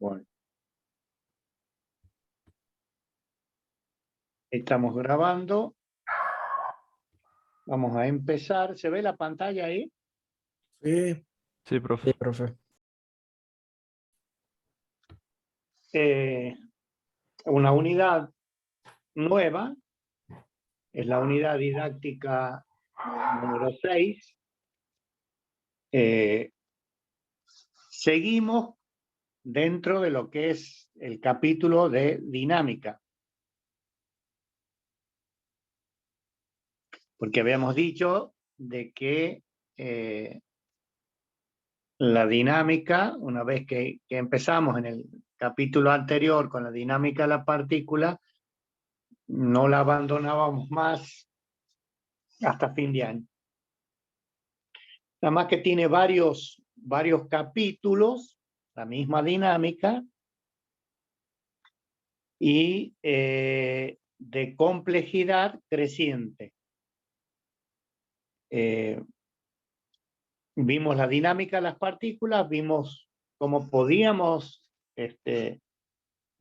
Bueno. Estamos grabando. Vamos a empezar. ¿Se ve la pantalla ahí? Sí, Sí, profe. sí, profe. Una unidad nueva. Es la unidad didáctica número 6. Seguimos dentro de lo que es el capítulo de dinámica. Porque habíamos dicho de que la dinámica, una vez que empezamos en el capítulo anterior con la dinámica de la partícula, no la abandonábamos más hasta fin de año. Nada más que tiene varios capítulos, la misma dinámica, y de complejidad creciente. Vimos la dinámica de las partículas, vimos cómo podíamos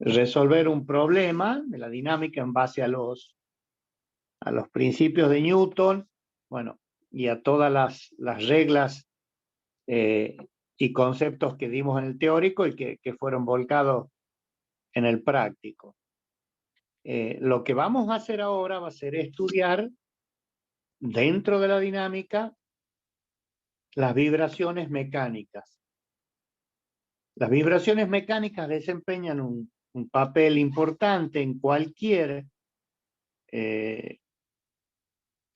resolver un problema de la dinámica en base a los principios de Newton, bueno, y a todas las reglas y conceptos que dimos en el teórico y que fueron volcados en el práctico. Lo que vamos a hacer ahora va a ser estudiar dentro de la dinámica las vibraciones mecánicas. Las vibraciones mecánicas desempeñan un papel importante en cualquier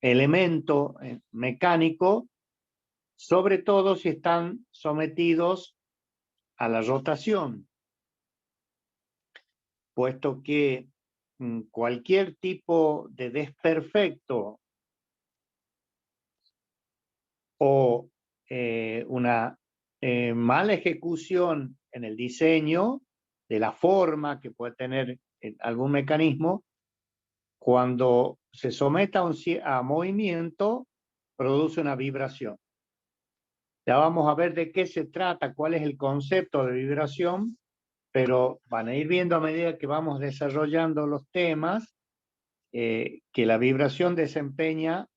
elemento mecánico, sobre todo si están sometidos a la rotación, puesto que cualquier tipo de desperfecto o una mala ejecución en el diseño de la forma que puede tener algún mecanismo, cuando se someta a movimiento, produce una vibración. Ya vamos a ver de qué se trata, cuál es el concepto de vibración, pero van a ir viendo a medida que vamos desarrollando los temas que la vibración desempeña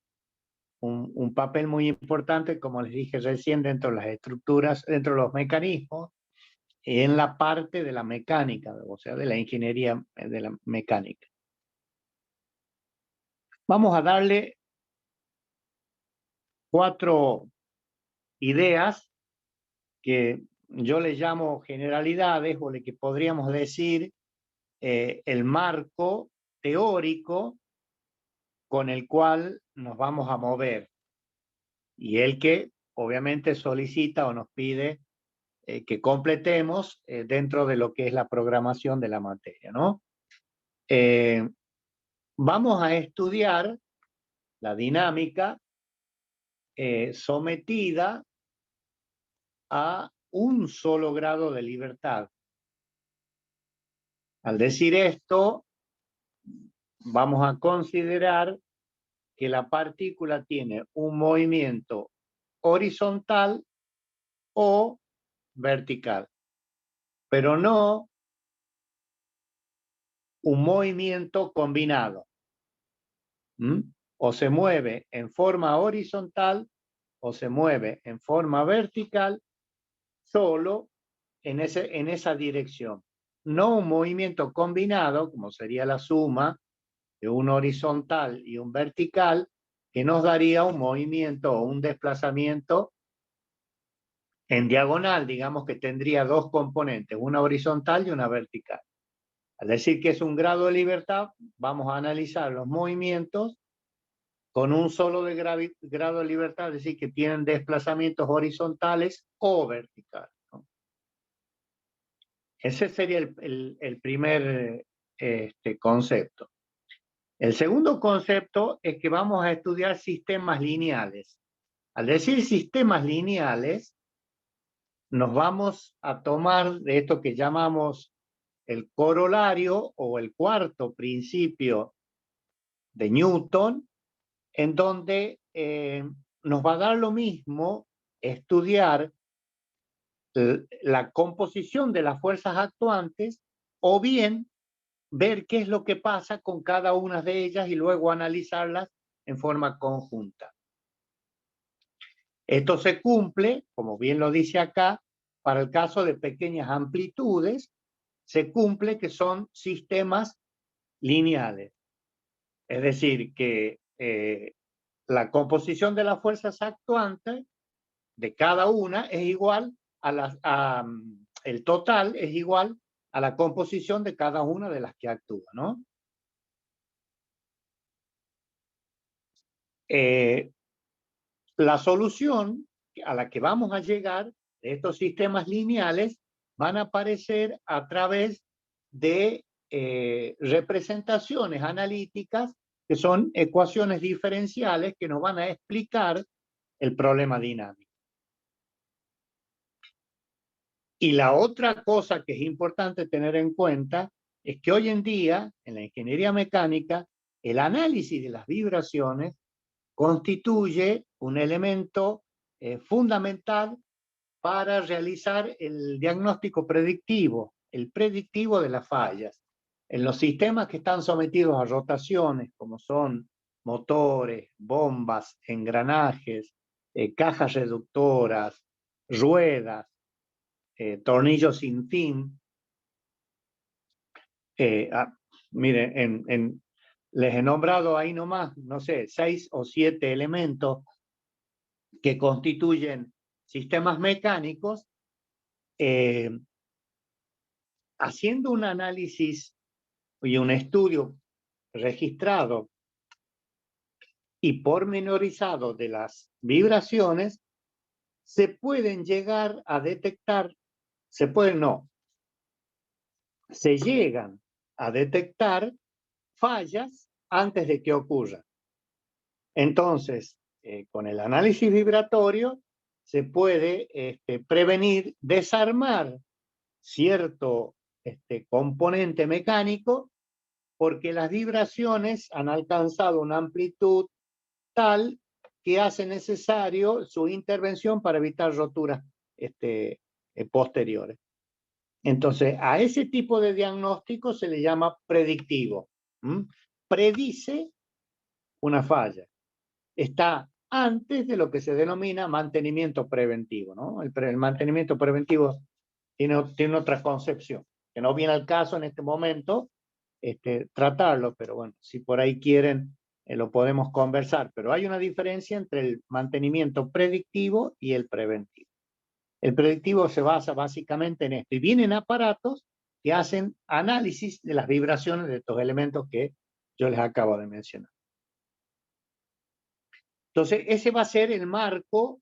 un papel muy importante, como les dije recién, dentro de las estructuras, dentro de los mecanismos, en la parte de la mecánica, o sea, de la ingeniería de la mecánica. Vamos a darle 4 ideas que yo les llamo generalidades, o le que podríamos decir el marco teórico con el cual nos vamos a mover, y el que obviamente solicita o nos pide que completemos dentro de lo que es la programación de la materia, ¿no? Vamos a estudiar la dinámica sometida a un solo grado de libertad. Al decir esto, vamos a considerar que la partícula tiene un movimiento horizontal o vertical, pero no un movimiento combinado. O se mueve en forma horizontal o se mueve en forma vertical, solo en esa dirección. No un movimiento combinado, como sería la suma de un horizontal y un vertical, que nos daría un movimiento o un desplazamiento en diagonal, digamos que tendría 2 componentes, una horizontal y una vertical. Al decir que es un grado de libertad, vamos a analizar los movimientos con un solo grado de libertad, es decir, que tienen desplazamientos horizontales o verticales, ¿no? Ese sería el primer concepto. El segundo concepto es que vamos a estudiar sistemas lineales. Al decir sistemas lineales, nos vamos a tomar de esto que llamamos el corolario o el cuarto principio de Newton, en donde nos va a dar lo mismo estudiar la composición de las fuerzas actuantes, o bien ver qué es lo que pasa con cada una de ellas y luego analizarlas en forma conjunta. Esto se cumple, como bien lo dice acá, para el caso de pequeñas amplitudes, se cumple que son sistemas lineales. Es decir, que la composición de las fuerzas actuantes de cada una es igual el total es igual a la composición de cada una de las que actúa, ¿no? La solución a la que vamos a llegar de estos sistemas lineales van a aparecer a través de representaciones analíticas que son ecuaciones diferenciales que nos van a explicar el problema dinámico. Y la otra cosa que es importante tener en cuenta es que hoy en día, en la ingeniería mecánica, el análisis de las vibraciones constituye un elemento fundamental para realizar el diagnóstico predictivo, el predictivo de las fallas. En los sistemas que están sometidos a rotaciones, como son motores, bombas, engranajes, cajas reductoras, ruedas, tornillos sin fin. Miren, les he nombrado ahí nomás, no sé, 6 o 7 elementos que constituyen sistemas mecánicos. Haciendo un análisis y un estudio registrado y pormenorizado de las vibraciones, se pueden llegar a detectar, se llegan a detectar fallas antes de que ocurran. Entonces, con el análisis vibratorio se puede prevenir, desarmar cierto componente mecánico, porque las vibraciones han alcanzado una amplitud tal que hace necesario su intervención para evitar roturas posteriores. Entonces, a ese tipo de diagnóstico se le llama predictivo. Predice una falla. Está antes de lo que se denomina mantenimiento preventivo, ¿no? El mantenimiento preventivo tiene otra concepción, que no viene al caso en este momento tratarlo, pero bueno, si por ahí quieren, lo podemos conversar. Pero hay una diferencia entre el mantenimiento predictivo y el preventivo. El predictivo se basa básicamente en esto, y vienen aparatos que hacen análisis de las vibraciones de estos elementos que yo les acabo de mencionar. Entonces, ese va a ser el marco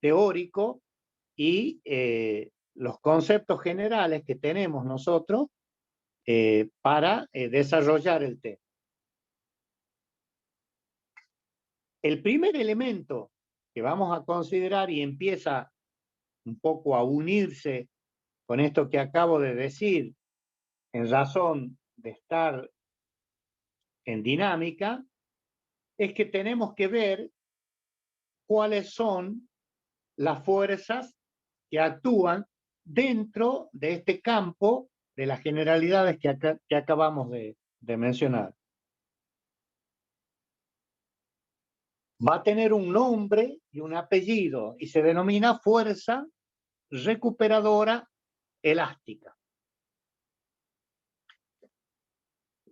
teórico y los conceptos generales que tenemos nosotros para desarrollar el tema. El primer elemento que vamos a considerar y empieza un poco a unirse con esto que acabo de decir en razón de estar en dinámica, es que tenemos que ver cuáles son las fuerzas que actúan dentro de este campo de las generalidades que acabamos de mencionar. Va a tener un nombre y un apellido y se denomina fuerza recuperadora elástica.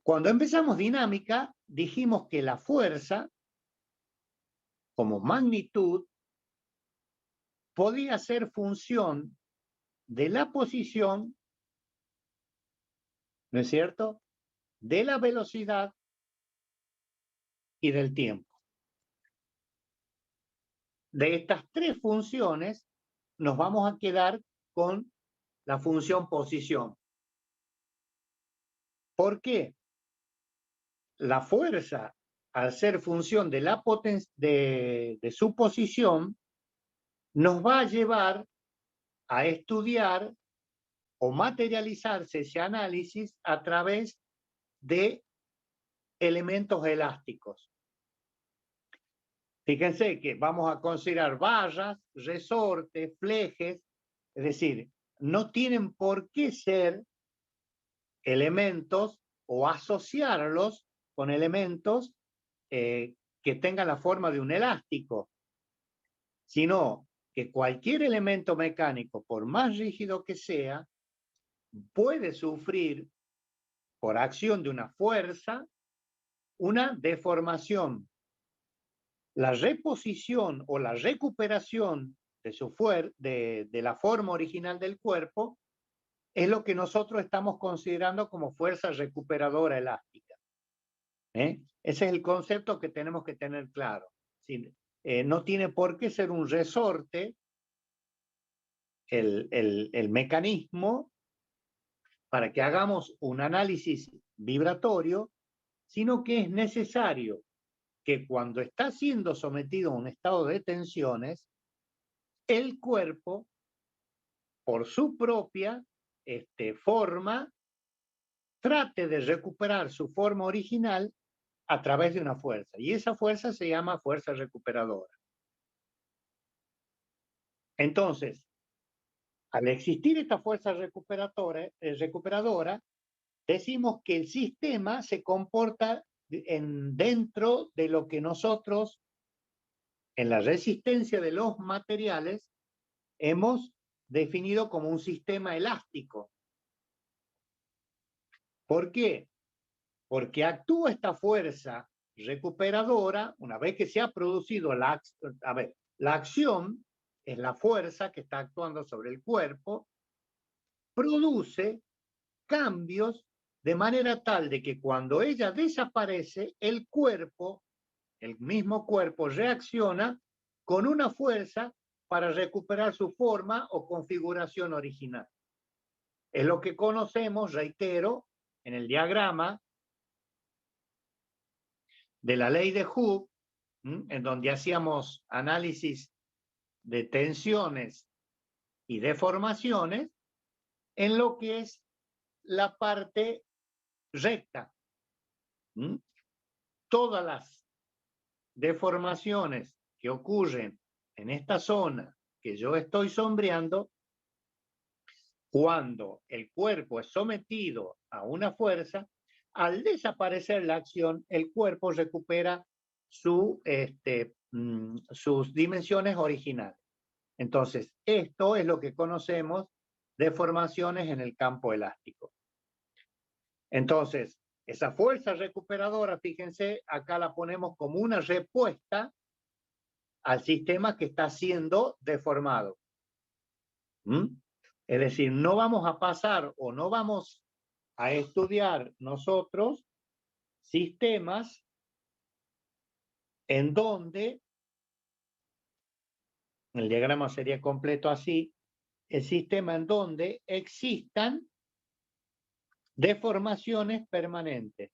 Cuando empezamos dinámica, dijimos que la fuerza, como magnitud, podía ser función de la posición, ¿no es cierto?, de la velocidad y del tiempo. De estas tres funciones, nos vamos a quedar con la función posición. ¿Por qué? La fuerza, al ser función de la de su posición, nos va a llevar a estudiar o materializarse ese análisis a través de elementos elásticos. Fíjense que vamos a considerar barras, resortes, flejes Es decir, no tienen por qué ser elementos o asociarlos con elementos que tengan la forma de un elástico, sino que cualquier elemento mecánico, por más rígido que sea, puede sufrir por acción de una fuerza una deformación. La reposición o la recuperación de la forma original del cuerpo es lo que nosotros estamos considerando como fuerza recuperadora elástica. Ese es el concepto que tenemos que tener claro. ¿Sí? No tiene por qué ser un resorte el mecanismo para que hagamos un análisis vibratorio, sino que es necesario que cuando está siendo sometido a un estado de tensiones, el cuerpo, por su propia forma, trate de recuperar su forma original a través de una fuerza. Y esa fuerza se llama fuerza recuperadora. Entonces, al existir esta fuerza recuperadora, decimos que el sistema se comporta dentro de lo que nosotros, en la resistencia de los materiales, hemos definido como un sistema elástico. ¿Por qué? Porque actúa esta fuerza recuperadora una vez que se ha producido la acción, es la fuerza que está actuando sobre el cuerpo, produce cambios de manera tal de que cuando ella desaparece, el mismo cuerpo reacciona con una fuerza para recuperar su forma o configuración original. Es lo que conocemos, reitero, en el diagrama de la ley de Hooke, en donde hacíamos análisis de tensiones y deformaciones, en lo que es la parte recta. Todas las deformaciones que ocurren en esta zona que yo estoy sombreando, cuando el cuerpo es sometido a una fuerza, al desaparecer la acción, el cuerpo recupera sus dimensiones originales. Entonces, esto es lo que conocemos de deformaciones en el campo elástico. Entonces, esa fuerza recuperadora, fíjense, acá la ponemos como una respuesta al sistema que está siendo deformado. Es decir, no vamos a pasar o no vamos a estudiar nosotros sistemas en donde, el diagrama sería completo así, el sistema en donde existan deformaciones permanentes.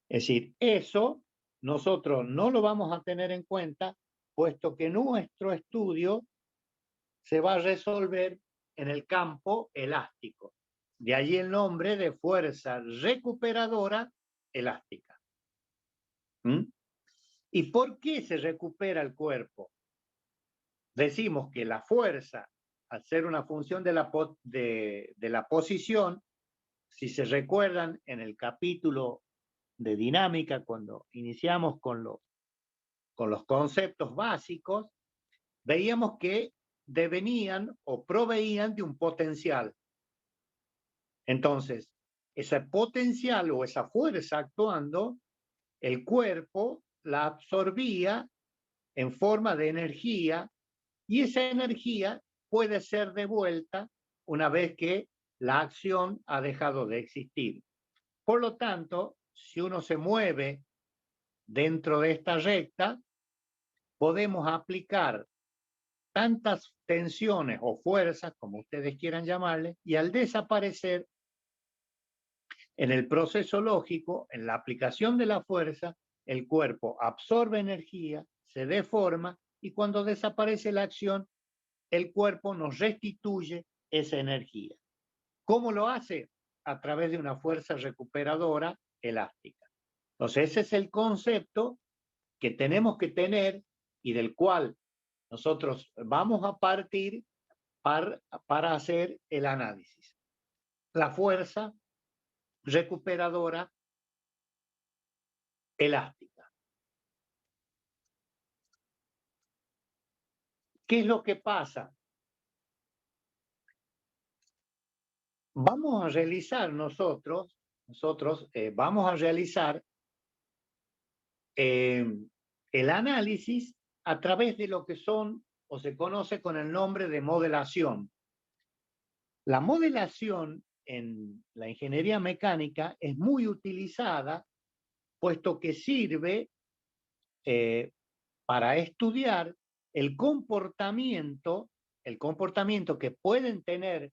Es decir, eso nosotros no lo vamos a tener en cuenta, puesto que nuestro estudio se va a resolver en el campo elástico. De allí el nombre de fuerza recuperadora elástica. ¿Y por qué se recupera el cuerpo? Decimos que la fuerza, al ser una función de la posición, si se recuerdan en el capítulo de dinámica, cuando iniciamos con los conceptos básicos, veíamos que devenían o proveían de un potencial. Entonces, ese potencial o esa fuerza actuando, el cuerpo la absorbía en forma de energía y esa energía puede ser devuelta una vez que la acción ha dejado de existir. Por lo tanto, si uno se mueve dentro de esta recta, podemos aplicar tantas tensiones o fuerzas, como ustedes quieran llamarle, y al desaparecer en el proceso lógico, en la aplicación de la fuerza, el cuerpo absorbe energía, se deforma y cuando desaparece la acción, el cuerpo nos restituye esa energía. ¿Cómo lo hace? A través de una fuerza recuperadora elástica. Entonces, ese es el concepto que tenemos que tener y del cual nosotros vamos a partir para hacer el análisis. La fuerza recuperadora elástica. ¿Qué es lo que pasa? Vamos a realizar nosotros vamos a realizar el análisis a través de lo que son o se conoce con el nombre de modelación. La modelación en la ingeniería mecánica es muy utilizada, puesto que sirve para estudiar el comportamiento que pueden tener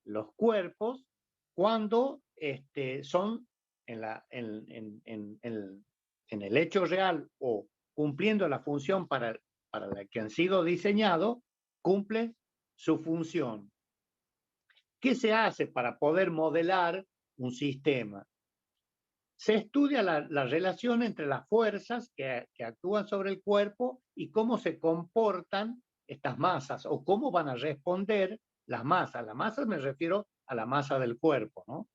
los cuerpos cuando son en el hecho real o cumpliendo la función para la que han sido diseñados, cumplen su función. ¿Qué se hace para poder modelar un sistema? Se estudia la relación entre las fuerzas que actúan sobre el cuerpo y cómo se comportan estas masas o cómo van a responder las masas. Las masas me refiero a la masa del cuerpo, ¿no?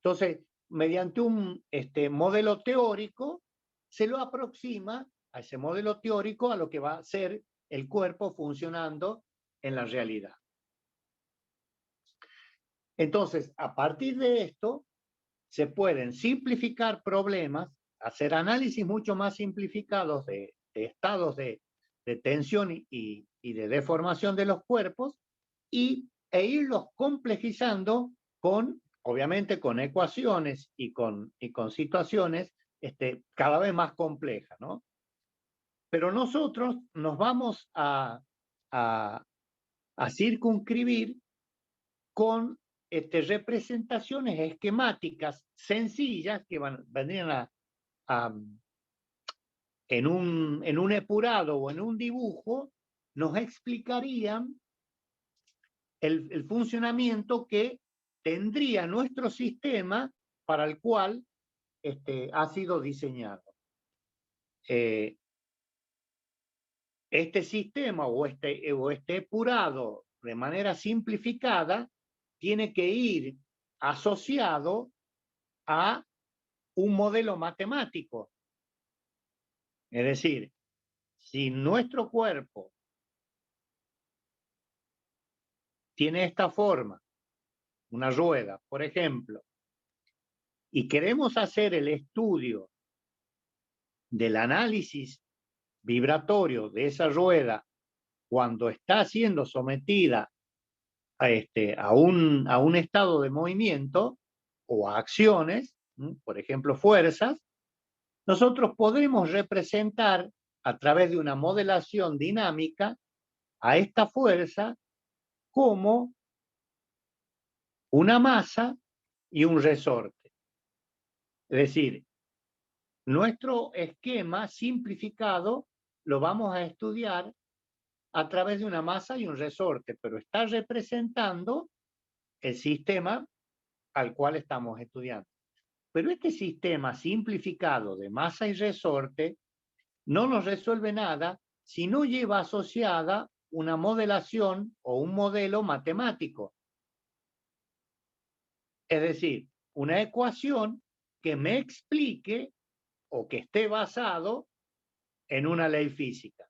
Entonces, mediante un modelo teórico, se lo aproxima a ese modelo teórico a lo que va a ser el cuerpo funcionando en la realidad. Entonces, a partir de esto, se pueden simplificar problemas, hacer análisis mucho más simplificados de estados de tensión y de deformación de los cuerpos e irlos complejizando obviamente con ecuaciones y con situaciones cada vez más complejas, ¿no? Pero nosotros nos vamos a circunscribir con representaciones esquemáticas sencillas que vendrían en un epurado o en un dibujo, nos explicarían el funcionamiento que tendría nuestro sistema para el cual ha sido diseñado. Este sistema o este epurado de manera simplificada tiene que ir asociado a un modelo matemático. Es decir, si nuestro cuerpo tiene esta forma, una rueda, por ejemplo, y queremos hacer el estudio del análisis vibratorio de esa rueda cuando está siendo sometida a un estado de movimiento o a acciones, por ejemplo, fuerzas, nosotros podemos representar a través de una modelación dinámica a esta fuerza como una masa y un resorte. Es decir, nuestro esquema simplificado lo vamos a estudiar a través de una masa y un resorte, pero está representando el sistema al cual estamos estudiando. Pero este sistema simplificado de masa y resorte no nos resuelve nada si no lleva asociada una modelación o un modelo matemático. Es decir, una ecuación que me explique o que esté basado en una ley física.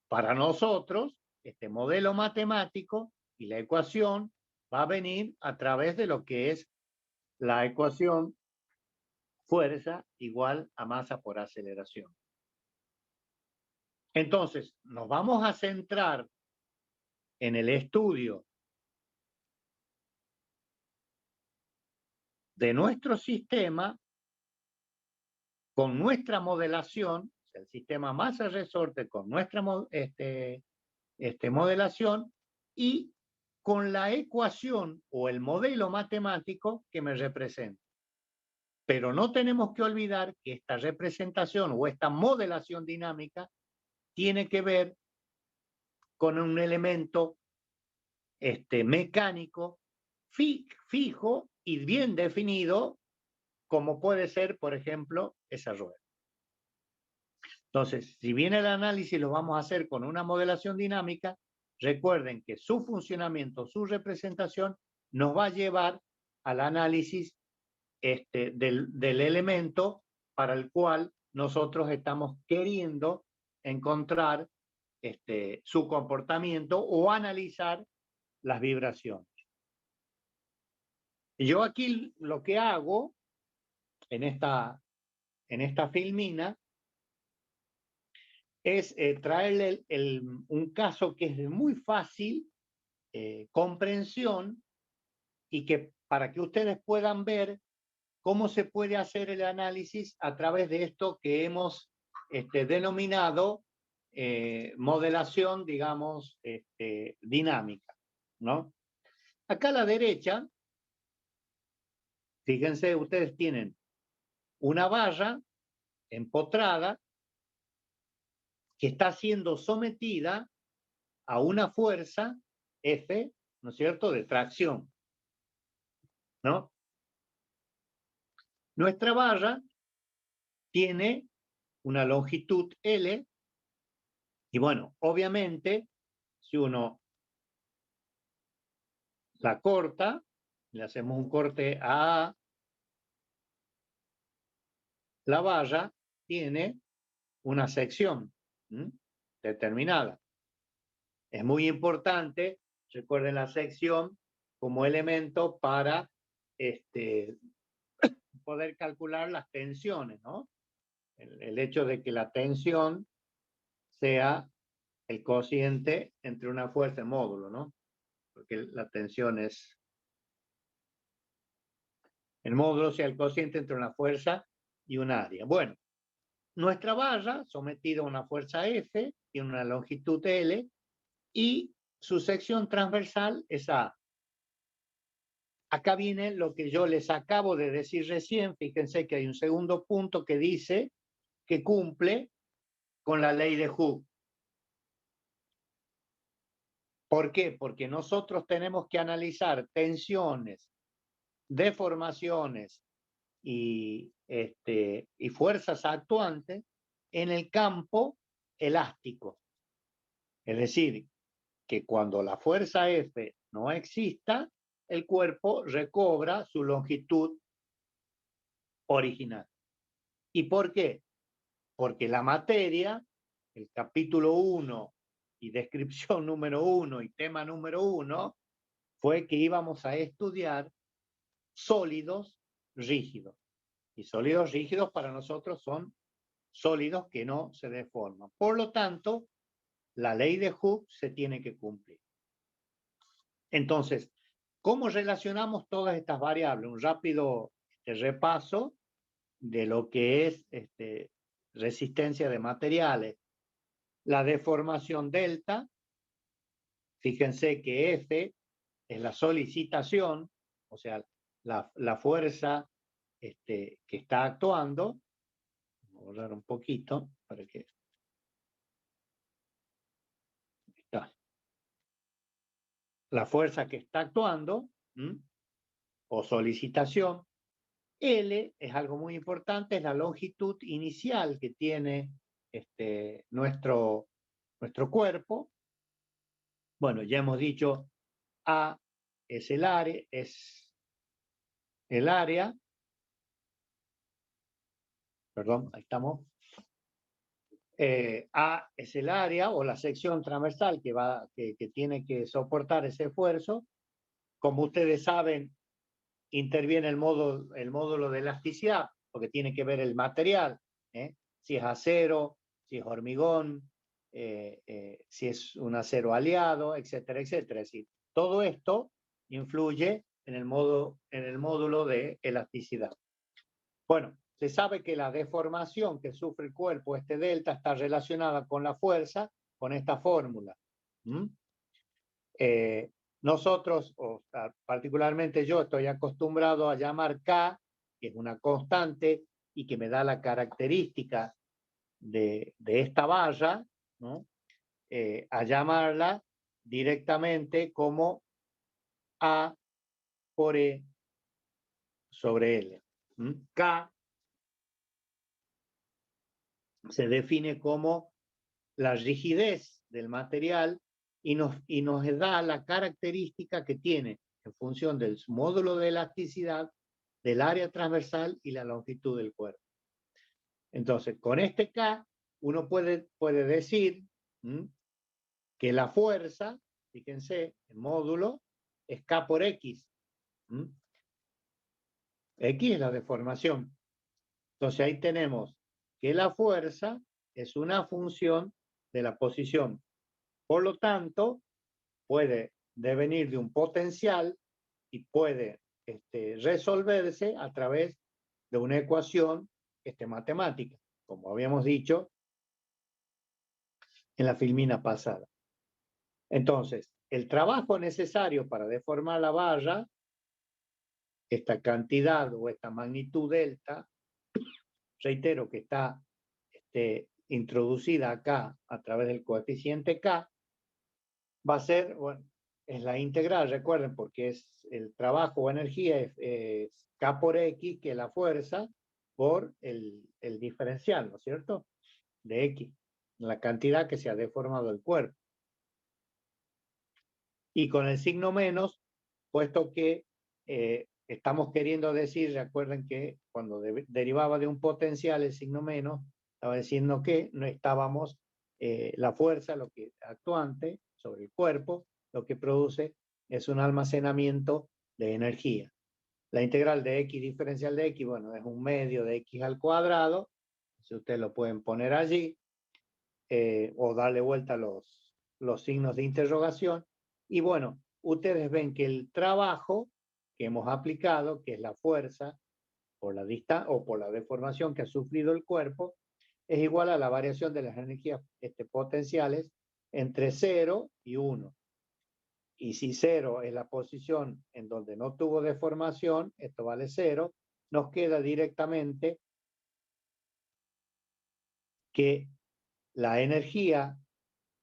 Para nosotros, este modelo matemático y la ecuación va a venir a través de lo que es la ecuación fuerza igual a masa por aceleración. Entonces, nos vamos a centrar en el estudio de nuestro sistema con nuestra modelación, el sistema masa-resorte con nuestra modelación y con la ecuación o el modelo matemático que me representa. Pero no tenemos que olvidar que esta representación o esta modelación dinámica tiene que ver con un elemento mecánico fijo y bien definido, como puede ser, por ejemplo, esa rueda. Entonces, si bien el análisis lo vamos a hacer con una modelación dinámica, recuerden que su funcionamiento, su representación, nos va a llevar al análisis del elemento para el cual nosotros estamos queriendo encontrar su comportamiento o analizar las vibraciones. Y yo aquí lo que hago en esta filmina es traerle un caso que es de muy fácil comprensión y que para que ustedes puedan ver cómo se puede hacer el análisis a través de esto que hemos denominado modelación, digamos, dinámica, ¿no? Acá a la derecha, fíjense, ustedes tienen una barra empotrada que está siendo sometida a una fuerza F, ¿no es cierto?, de tracción, ¿no? Nuestra barra tiene una longitud L y bueno, obviamente, si uno la corta, le hacemos un corte a la barra, tiene una sección determinada. Es muy importante, recuerden la sección como elemento para poder calcular las tensiones, ¿no? El hecho de que la tensión sea el cociente entre una fuerza y módulo, ¿no? Porque la tensión es el módulo sea el cociente entre una fuerza y un área. Bueno, nuestra barra, sometida a una fuerza F, tiene una longitud L y su sección transversal es A. Acá viene lo que yo les acabo de decir recién. Fíjense que hay un segundo punto que dice que cumple con la ley de Hooke. ¿Por qué? Porque nosotros tenemos que analizar tensiones, deformaciones y fuerzas actuantes en el campo elástico. Es decir, que cuando la fuerza F no exista, el cuerpo recobra su longitud original. ¿Y por qué? Porque la materia, el capítulo 1 y descripción número 1 y tema número 1, fue que íbamos a estudiar sólidos rígidos. Y sólidos rígidos para nosotros son sólidos que no se deforman. Por lo tanto, la ley de Hooke se tiene que cumplir. Entonces, ¿cómo relacionamos todas estas variables? Un rápido repaso de lo que es resistencia de materiales. La deformación delta, fíjense que F es la solicitación, o sea, la fuerza que está actuando. Voy a borrar un poquito para que... Está. La fuerza que está actuando, o solicitación. L es algo muy importante, es la longitud inicial que tiene nuestro cuerpo. Bueno, ya hemos dicho A es el área, perdón, ahí estamos. A es el área o la sección transversal que tiene que soportar ese esfuerzo. Como ustedes saben, interviene el módulo de elasticidad, porque tiene que ver el material, si es acero, si es hormigón, si es un acero aliado, etcétera, etcétera. Es decir, todo esto influye en el módulo de elasticidad. Bueno, se sabe que la deformación que sufre el cuerpo, delta, está relacionada con la fuerza, con esta fórmula. Nosotros, o particularmente yo, estoy acostumbrado a llamar K, que es una constante y que me da la característica de esta barra, ¿no? A llamarla directamente como A por E sobre L. K se define como la rigidez del material y nos da la característica que tiene en función del módulo de elasticidad, del área transversal y la longitud del cuerpo. Entonces, con este K, uno puede decir que la fuerza, fíjense, el módulo, es K por X. X es la deformación. Entonces ahí tenemos que la fuerza es una función de la posición. Por lo tanto, puede devenir de un potencial y puede resolverse a través de una ecuación matemática, como habíamos dicho en la filmina pasada. Entonces, el trabajo necesario para deformar la barra, esta cantidad o esta magnitud delta, reitero que está introducida acá a través del coeficiente K, va a ser, bueno, es la integral, recuerden, porque es el trabajo o energía es K por X, que es la fuerza, por el diferencial, ¿no es cierto? De X, la cantidad que se ha deformado el cuerpo. Y con el signo menos, puesto que estamos queriendo decir, recuerden que cuando derivaba de un potencial el signo menos, estaba diciendo que no estábamos, la fuerza, lo que actuante sobre el cuerpo, lo que produce es un almacenamiento de energía. La integral de X diferencial de X, bueno, es un medio de X al cuadrado, si ustedes lo pueden poner allí, o darle vuelta a los signos de interrogación, y bueno, ustedes ven que el trabajo que hemos aplicado, que es la fuerza por la distancia o por la deformación que ha sufrido el cuerpo, es igual a la variación de las energías potenciales entre 0 y 1. Y si 0 es la posición en donde no tuvo deformación, esto vale 0, nos queda directamente que la energía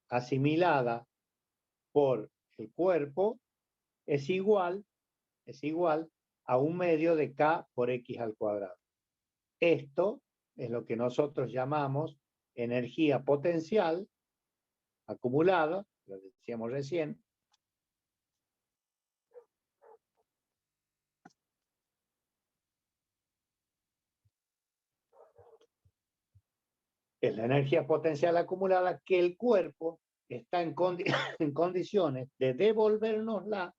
asimilada por el cuerpo es igual a un medio de K por X al cuadrado. Esto es lo que nosotros llamamos energía potencial acumulada, lo decíamos recién, es la energía potencial acumulada que el cuerpo está en condiciones de devolvernosla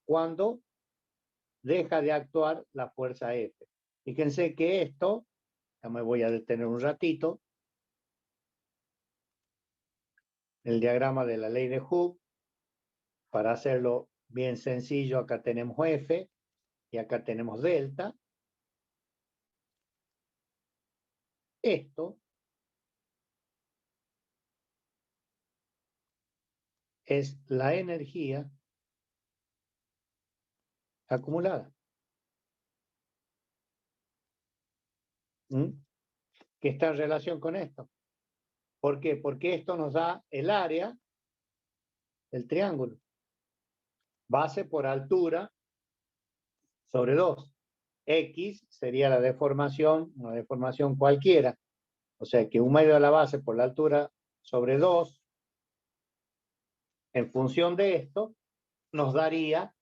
cuando deja de actuar la fuerza F. Fíjense que esto, ya me voy a detener un ratito, el diagrama de la ley de Hooke, para hacerlo bien sencillo, acá tenemos F y acá tenemos delta. Esto es la energía acumulada. ¿Qué está en relación con esto? ¿Por qué? Porque esto nos da el área del triángulo. Base por altura sobre 2. X sería la deformación, una deformación cualquiera. O sea que un medio de la base por la altura sobre 2, en función de esto, nos daría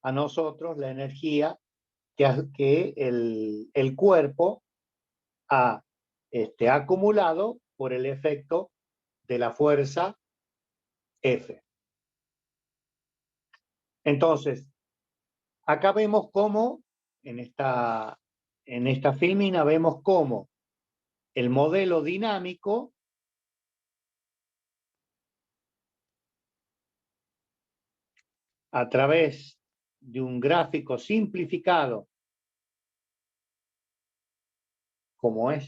a nosotros la energía que el cuerpo ha acumulado por el efecto de la fuerza F. Entonces, acá vemos cómo, en esta filmina, vemos cómo el modelo dinámico a través de un gráfico simplificado como es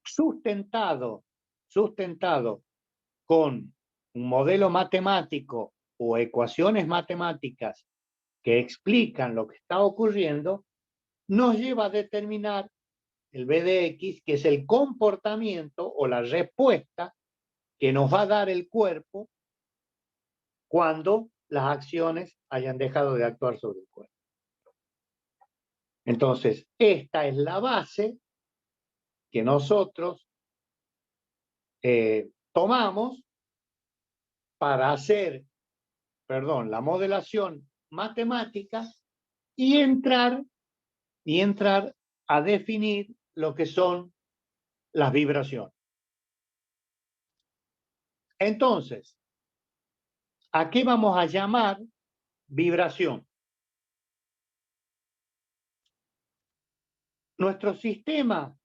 sustentado con un modelo matemático o ecuaciones matemáticas que explican lo que está ocurriendo, nos lleva a determinar el B de X, que es el comportamiento o la respuesta que nos va a dar el cuerpo cuando las acciones hayan dejado de actuar sobre el cuerpo. Entonces, esta es la base que nosotros tomamos para hacer, la modelación matemática y entrar a definir lo que son las vibraciones. Entonces, ¿a qué vamos a llamar vibración? Nuestro sistema,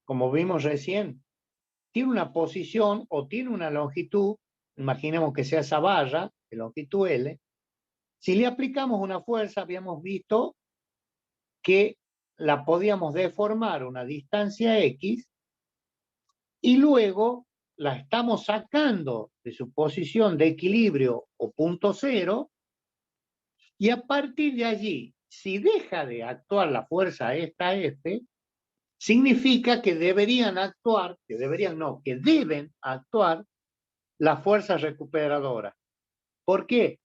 como vimos recién, tiene una posición o tiene una longitud, imaginemos que sea esa barra de longitud L. Si le aplicamos una fuerza, habíamos visto que la podíamos deformar a una distancia X y luego la estamos sacando de su posición de equilibrio o punto cero, y a partir de allí, si deja de actuar la fuerza esta F, significa que deberían actuar, que deben actuar las fuerzas recuperadoras. ¿Por qué?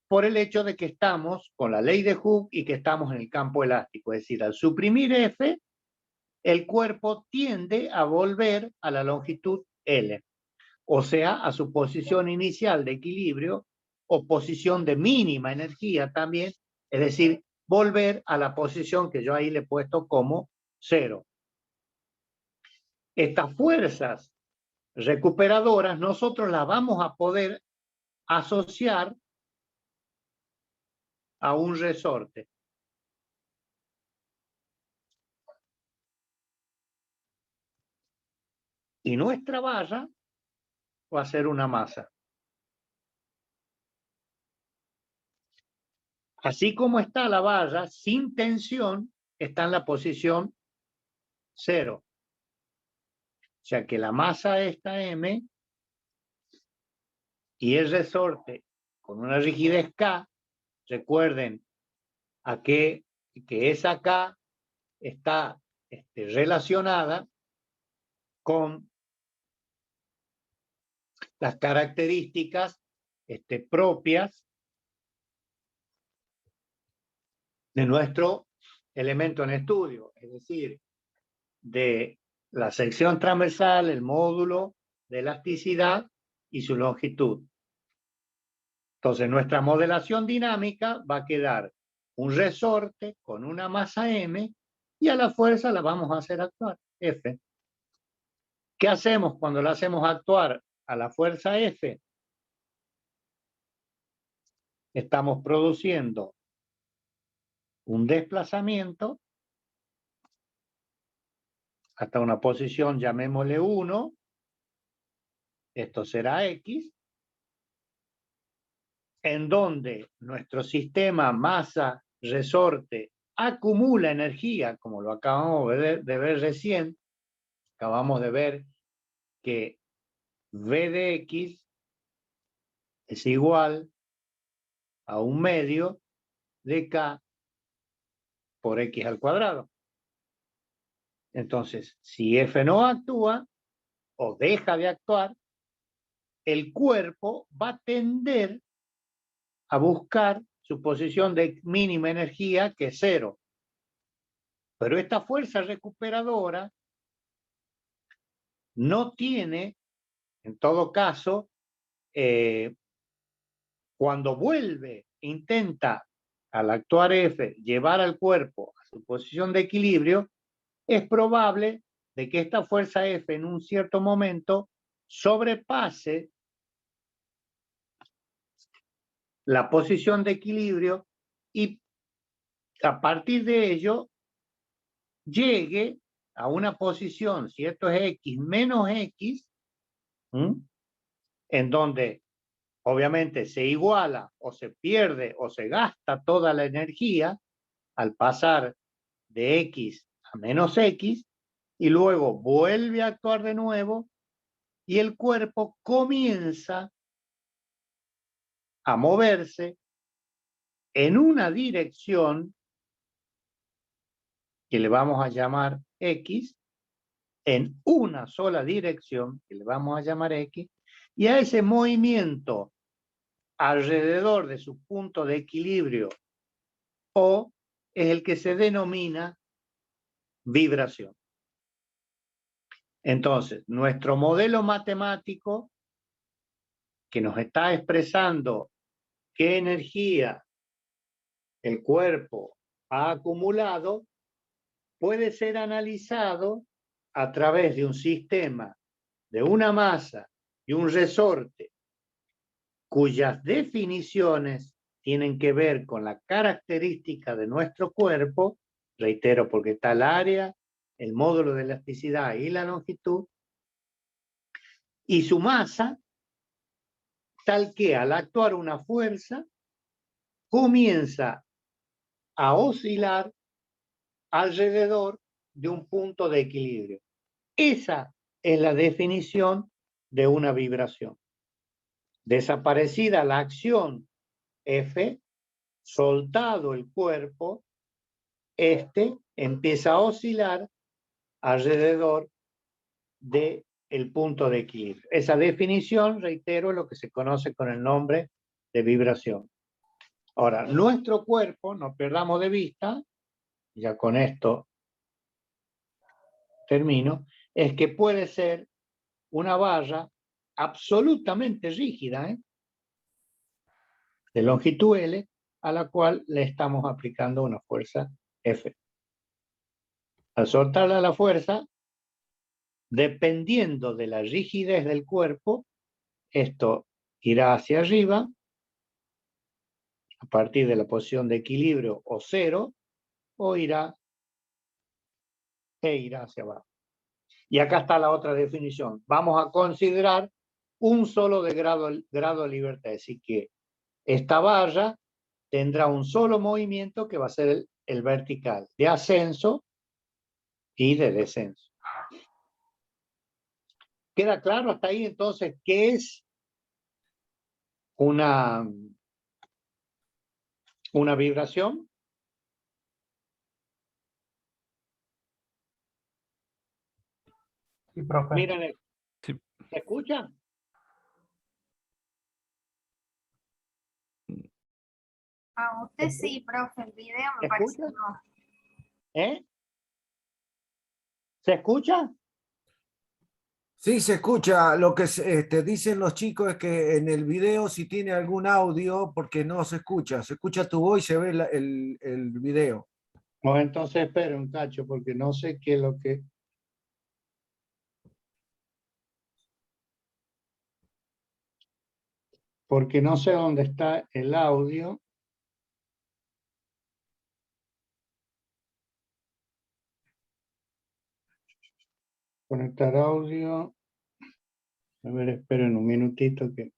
Por el hecho de que estamos con la ley de Hooke y que estamos en el campo elástico. Es decir, al suprimir F, el cuerpo tiende a volver a la longitud L, o sea, a su posición inicial de equilibrio o posición de mínima energía también, es decir, volver a la posición que yo ahí le he puesto como cero. Estas fuerzas recuperadoras nosotros las vamos a poder asociar a un resorte. Y nuestra barra va a ser una masa. Así como está la barra, sin tensión, está en la posición cero. O sea que la masa esta M y el resorte con una rigidez K, recuerden que esa K está relacionada con las características propias de nuestro elemento en estudio, es decir, de la sección transversal, el módulo de elasticidad y su longitud. Entonces, nuestra modelación dinámica va a quedar un resorte con una masa M y a la fuerza la vamos a hacer actuar, F. ¿Qué hacemos cuando la hacemos actuar a la fuerza F? Estamos produciendo un desplazamiento hasta una posición, llamémosle 1, esto será X, en donde nuestro sistema masa-resorte acumula energía, como lo acabamos de ver recién. Acabamos de ver que V de X es igual a 1/2 de K por X al cuadrado. Entonces, si F no actúa o deja de actuar, el cuerpo va a tender a buscar su posición de mínima energía, que es 0. Pero esta fuerza recuperadora no tiene, en todo caso, cuando vuelve, intenta, al actuar F, llevar al cuerpo a su posición de equilibrio, es probable de que esta fuerza F en un cierto momento sobrepase la posición de equilibrio y a partir de ello llegue a una posición, si esto es X menos X, en donde obviamente se iguala o se pierde o se gasta toda la energía al pasar de X a menos X, y luego vuelve a actuar de nuevo y el cuerpo comienza a moverse en una dirección que le vamos a llamar X, en una sola dirección que le vamos a llamar X, y a ese movimiento alrededor de su punto de equilibrio O es el que se denomina vibración. Entonces, nuestro modelo matemático que nos está expresando qué energía el cuerpo ha acumulado puede ser analizado a través de un sistema de una masa y un resorte cuyas definiciones tienen que ver con la característica de nuestro cuerpo, reitero, porque está el área, el módulo de elasticidad y la longitud, y su masa, tal que al actuar una fuerza comienza a oscilar alrededor de un punto de equilibrio. Esa es la definición de una vibración. Desaparecida la acción F, soltado el cuerpo, este empieza a oscilar alrededor del punto de equilibrio. Esa definición, reitero, es lo que se conoce con el nombre de vibración. Ahora, nuestro cuerpo, no perdamos de vista, ya con esto termino, es que puede ser una barra absolutamente rígida, de longitud L, a la cual le estamos aplicando una fuerza F. Al soltarle la fuerza, dependiendo de la rigidez del cuerpo, esto irá hacia arriba, a partir de la posición de equilibrio o cero, o irá hacia abajo. Y acá está la otra definición. Vamos a considerar un solo de grado de libertad, es decir, que esta barra tendrá un solo movimiento que va a ser el vertical, de ascenso y de descenso. ¿Queda claro hasta ahí entonces qué es una vibración? Sí, profe. Miren, Sí. ¿se escucha? A usted sí, profe, el video me parece que no. ¿Eh? ¿Se escucha? Sí, se escucha. Lo que dicen los chicos es que en el video si tiene algún audio, porque no se escucha tu voz y se ve el video. Pues entonces espera un cacho, porque no sé qué es lo que... Porque no sé dónde está el audio. Conectar audio. A ver, esperen un minutito que...